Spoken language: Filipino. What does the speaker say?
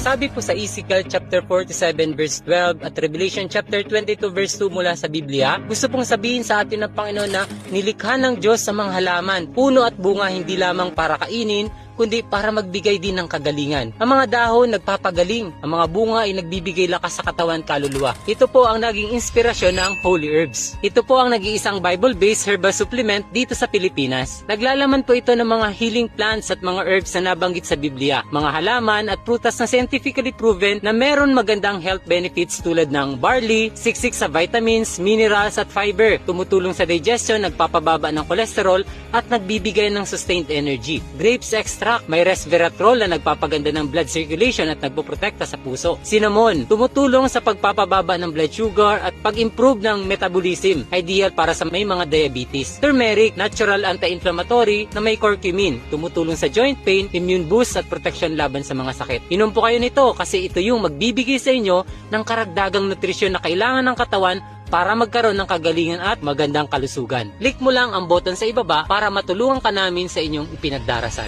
Sabi po sa Ezekiel chapter 47 verse 12 at Revelation chapter 22 verse 2 mula sa Biblia, gusto pong sabihin sa atin ng Panginoon na nilikha ng Diyos sa mga halaman, puno at bunga hindi lamang para kainin, kundi para magbigay din ng kagalingan. Ang mga dahon nagpapagaling, ang mga bunga ay nagbibigay lakas sa katawan kaluluwa. Ito po ang naging inspirasyon ng Holy Herbs. Ito po ang nag-iisang Bible-based herbal supplement dito sa Pilipinas. Naglalaman po ito ng mga healing plants at mga herbs na nabanggit sa Biblia, mga halaman at prutas na scientifically proven na meron magandang health benefits tulad ng barley, siksik sa vitamins, minerals at fiber, tumutulong sa digestion, nagpapababa ng kolesterol at nagbibigay ng sustained energy. Grapes extract, may resveratrol na nagpapaganda ng blood circulation at nagpoprotekta sa puso. Cinnamon, tumutulong sa pagpapababa ng blood sugar at pag-improve ng metabolism, ideal para sa may mga diabetes. Turmeric, natural anti-inflammatory na may curcumin, tumutulong sa joint pain, immune boost at protection laban sa mga sakit. Inom po kayo nito kasi ito yung magbibigay sa inyo ng karagdagang nutrisyon na kailangan ng katawan para magkaroon ng kagalingan at magandang kalusugan. Click mo lang ang button sa ibaba para matulungan ka namin sa inyong ipinagdarasal.